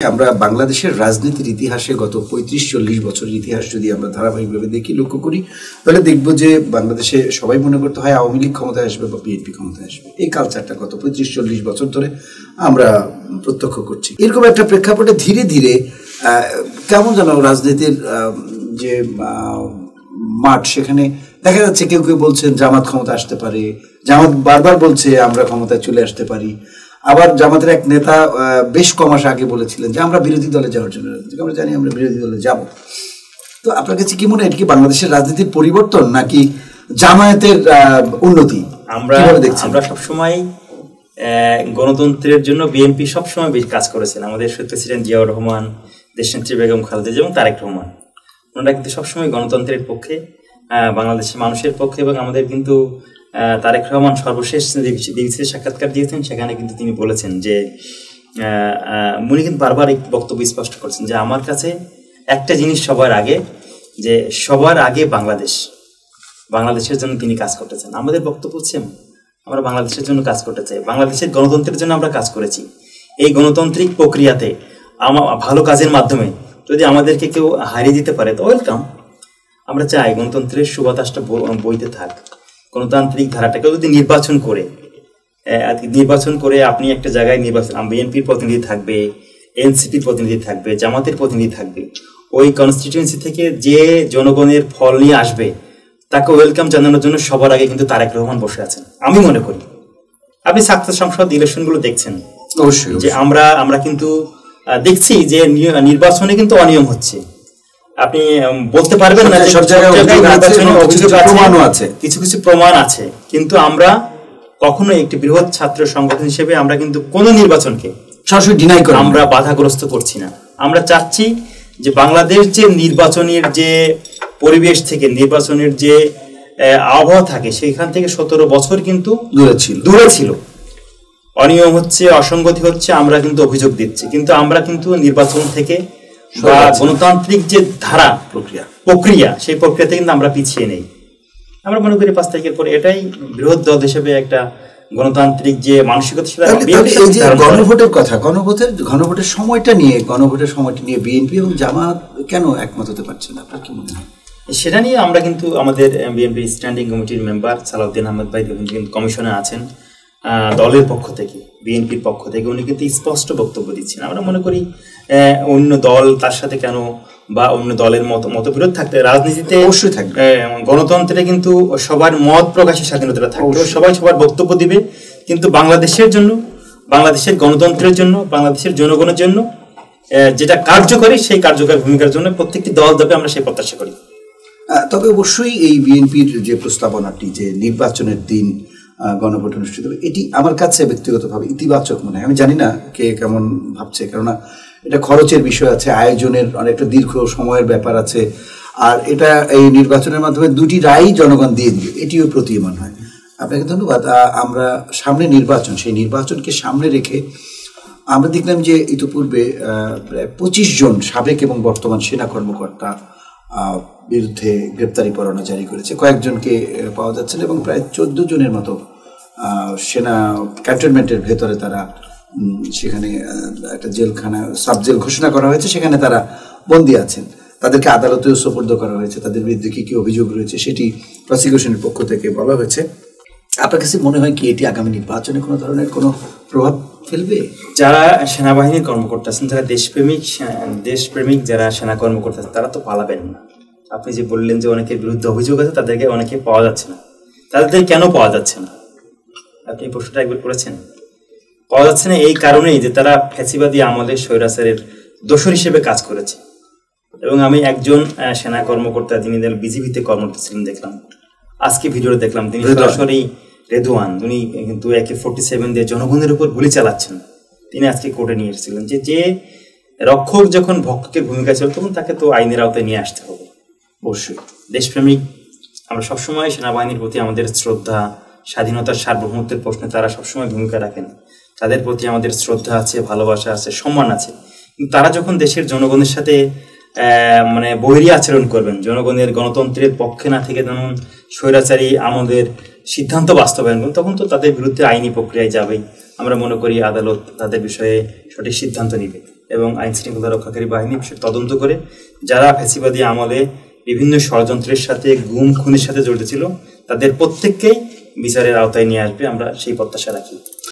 আমরা বাংলাদেশের রাজনীতির ইতিহাসে গত ৩৫-৪০ বছরের ইতিহাস যদি আমরা ধারাবাহিকভাবে দেখি, লক্ষ্য করি, তাহলে দেখব যে বাংলাদেশে সবাই মনে করতে হয় আওয়ামী লীগ ক্ষমতায় আসবে বা বিএনপি ক্ষমতায় আসবে। এই কালচারটা গত ৩৫-৪০ বছর ধরে আমরা প্রত্যক্ষ করছি। এরকম একটা প্রেক্ষাপটে ধীরে ধীরে কেমন যেন রাজনীতির যে মাঠ, সেখানে দেখা যাচ্ছে কেউ কেউ বলছেন জামাত ক্ষমতা আসতে পারে, জামাত বারবার বলছে আমরা ক্ষমতায় চলে আসতে পারি। আবার জামাতের এক নেতা বেশ কমাস আগে বলেছিলেন যে আমরা বিরোধী দলে যাওয়ার জন্য রাজনীতি, আমরা জানি আমরা বিরোধী দলে যাব। তো আপনার কাছে কি মনে হয়, এটা কি বাংলাদেশের রাজনীতির পরিবর্তন নাকি জামায়াতের উন্নতি? আমরা সবসময় গণতন্ত্রের জন্য বিএনপি সবসময় বেশি কাজ করেছেন। আমাদের শহীদ প্রেসিডেন্ট জিয়াউর রহমান, দেশনেত্রী বেগম খালেদা জিয়া এবং তারেক রহমান, ওনারা কিন্তু সবসময় গণতন্ত্রের পক্ষে, বাংলাদেশের মানুষের পক্ষে। এবং আমাদের কিন্তু তারেক রহমান সর্বশেষ বিবিসিতে সাক্ষাৎকার দিয়েছেন, সেখানে কিন্তু তিনি বলেছেন যে উনি কিন্তু বারবার এই বক্তব্য স্পষ্ট করছেন যে আমার কাছে একটা জিনিস সবার আগে, যে সবার আগে বাংলাদেশের জন্য তিনি কাজ করতে চান। আমাদের বক্তব্য হচ্ছে আমরা বাংলাদেশের জন্য কাজ করতে চাই, বাংলাদেশের গণতন্ত্রের জন্য আমরা কাজ করেছি। এই গণতান্ত্রিক প্রক্রিয়াতে ভালো কাজের মাধ্যমে যদি আমাদেরকে কেউ হারিয়ে দিতে পারে তো ওয়েলকাম। আমরা চাই গণতন্ত্রের সুবাতাসটা বইতে থাক, গণতান্ত্রিক ধারাটাকে যদি নির্বাচন করে আপনি একটা জায়গায় বিএনপির প্রতিনিধি থাকবে, এনসিপির প্রতিনিধি থাকবে, জামাতের প্রতিনিধি থাকবে, ওই কনস্টিটিউয়েন্সি থেকে যে জনগণের ফল নিয়ে আসবে তাকে ওয়েলকাম জানানোর জন্য সবার আগে কিন্তু তারেক রহমান বসে আছেন। আমি মনে করি আপনি ছাত্র সংসদ ইলেকশনগুলো দেখছেন, অবশ্যই যে আমরা কিন্তু দেখছি যে নির্বাচনে কিন্তু অনিয়ম হচ্ছে। আপনি বলতে পারবেন না সব জায়গায় কিছু কিছু প্রমাণ আছে, কিন্তু আমরা কখনো একটি বৃহৎ ছাত্র সংগঠন হিসেবে আমরা কিন্তু কোনো নির্বাচনকে সরাসরি ডিনাই করি, আমরা বাধাগ্রস্ত করছি না। আমরা চাচ্ছি যে বাংলাদেশ যে নির্বাচনের যে পরিবেশ থেকে, নির্বাচনের যে আবহাওয়া থাকে, সেখান থেকে ১৭ বছর কিন্তু দূরে ছিল। অনিয়ম হচ্ছে, অসঙ্গতি হচ্ছে, আমরা কিন্তু অভিযোগ দিচ্ছি, কিন্তু আমরা কিন্তু নির্বাচন থেকে বা গণতান্ত্রিক যে ধারা প্রক্রিয়া, সেই প্রক্রিয়াতে কিন্তু আমরা পিছিয়ে নেই। আমরা মনে করি ৫ তারিখের পরে এটাই বৃহৎ দল হিসেবে একটা গণতান্ত্রিক যে মানসিকতা, গণভোটের সময়টা নিয়ে বিএনপি এবং জামাত কেন একমত হতে পারছে না, আপনার কি মনে হয়? সেটা নিয়ে আমরা কিন্তু আমাদের বিএনপি স্ট্যান্ডিং কমিটির মেম্বার সালাউদ্দিন আহমেদ ভাই কিন্তু কমিশনে আছেন, দলের পক্ষ থেকে, বিএনপির পক্ষ থেকে উনি কিন্তু স্পষ্ট বক্তব্য দিচ্ছেন। আমরা মনে করি অন্য দল তার সাথে কেন, বা অন্য দলের মতবিরোধ থাকতে, রাজনীতিতে অবশ্যই থাকবে, গণতন্ত্রে কিন্তু সবার মত প্রকাশের স্বাধীনতা থাকবে, সবাই সবার বক্তব্য দিবে, কিন্তু বাংলাদেশের জন্য, বাংলাদেশের গণতন্ত্রের জন্য, বাংলাদেশের জনগণের জন্য যেটা কার্যকরী, সেই কার্যকরী ভূমিকার জন্য প্রত্যেকটি দল দেবে, আমরা সেই প্রত্যাশা করি। তবে অবশ্যই এই বিএনপির যে প্রস্তাবনাটি যে নির্বাচনের দিন গণভোট অনুষ্ঠিত হবে, এটি আমার কাছে ব্যক্তিগতভাবে ইতিবাচক মনে হয়। আমি জানি না কে কেমন ভাবছে, কেননা এটা খরচের বিষয় আছে, আয়োজনের অনেকটা দীর্ঘ সময়ের ব্যাপার আছে, আর এটা এই নির্বাচনের মাধ্যমে দুটি রায় জনগণ দিয়ে দিবে, এটিও প্রতীয়মান হয়। আপনাকে ধন্যবাদ। আমরা সামনে নির্বাচন, সেই নির্বাচনকে সামনে রেখে আমরা দেখলাম যে ইতিপূর্বে প্রায় ২৫ জন সাবেক এবং বর্তমান সেনা কর্মকর্তা বিরুদ্ধে গ্রেপ্তারি পরোয়ানা জারি করেছে, কয়েকজনকে পাওয়া যাচ্ছে এবং প্রায় ১৪ জনের মতো সেনা ক্যান্টনমেন্টের ভেতরে তারা, সেখানে একটা জেলখানা, সাব জেল ঘোষণা করা হয়েছে, সেখানে তারা বন্দী আছেন। তাদেরকে আদালতেও সোপর্দ করা হয়েছে, তাদের বিরুদ্ধে কী কী অভিযোগ রয়েছে সেটি প্রসিকিউশনের পক্ষ থেকে বলা হয়েছে। আপনার কাছে মনে হয় কি এটি আগামী নির্বাচনে কোনো ধরনের কোনো প্রভাব ফেলবে? যারা সেনাবাহিনীর কর্মকর্তা আছেন, যারা দেশপ্রেমিক যারা সেনা কর্মকর্তা আছেন, তারা তো পালাবেন না। আপনি যে বললেন যে অনেকের বিরুদ্ধে অভিযোগ আছে, তাদেরকে অনেকে পাওয়া যাচ্ছে না, তাদের কেন পাওয়া যাচ্ছে না? আপনি প্রশ্নটা একবার করেছেন? পাওয়া যাচ্ছে না এই কারণেই যে তারা ফ্যাসিবাদী আমলের স্বৈরাচারের দোসর হিসেবে কাজ করেছে। এবং আমি একজন সেনা কর্মকর্তা, যিনি বিজিবিতে কর্মরত ছিলেন, দেখলাম আজকে ভিডিওতে দেখলাম, তিনি সরাসরি রেদওয়ান, উনি কিন্তু AK-47 দিয়ে জনগণের উপর গুলি চালাচ্ছেন। তিনি আজকে কোর্টে নিয়ে এসেছিলেন যে রক্ষক যখন ভক্ষকের ভূমিকা ছিল, তখন তাকে তো আইনের আওতায় নিয়ে আসতে হবে। অবশ্যই দেশপ্রেমিক, আমরা সবসময় সেনাবাহিনীর প্রতি আমাদের শ্রদ্ধা, স্বাধীনতার সার্বভৌমত্বের প্রশ্নে তারা সবসময় ভূমিকা রাখেন, তাদের প্রতি আমাদের শ্রদ্ধা আছে, ভালোবাসা আছে, সম্মান আছে। কিন্তু তারা যখন দেশের জনগণের সাথে বহিরি আচরণ করবেন, জনগণের গণতন্ত্রের পক্ষে না থেকে যেমন স্বৈরাচারী আমাদের সিদ্ধান্ত বাস্তবায়ন করবেন, তখন তো তাদের বিরুদ্ধে আইনি প্রক্রিয়ায় যাবেই। আমরা মনে করি আদালত তাদের বিষয়ে সঠিক সিদ্ধান্ত নিবে। এবং আইন শৃঙ্খলা রক্ষাকারী বাহিনী বিষয়ে তদন্ত করে যারা ফ্যাসিবাদী আমলে বিভিন্ন ষড়যন্ত্রের সাথে গুম খুনের সাথে জড়িত ছিল তাদের প্রত্যেককেই বিচারের আওতায় নিয়ে আসবে, আমরা সেই প্রত্যাশা রাখি।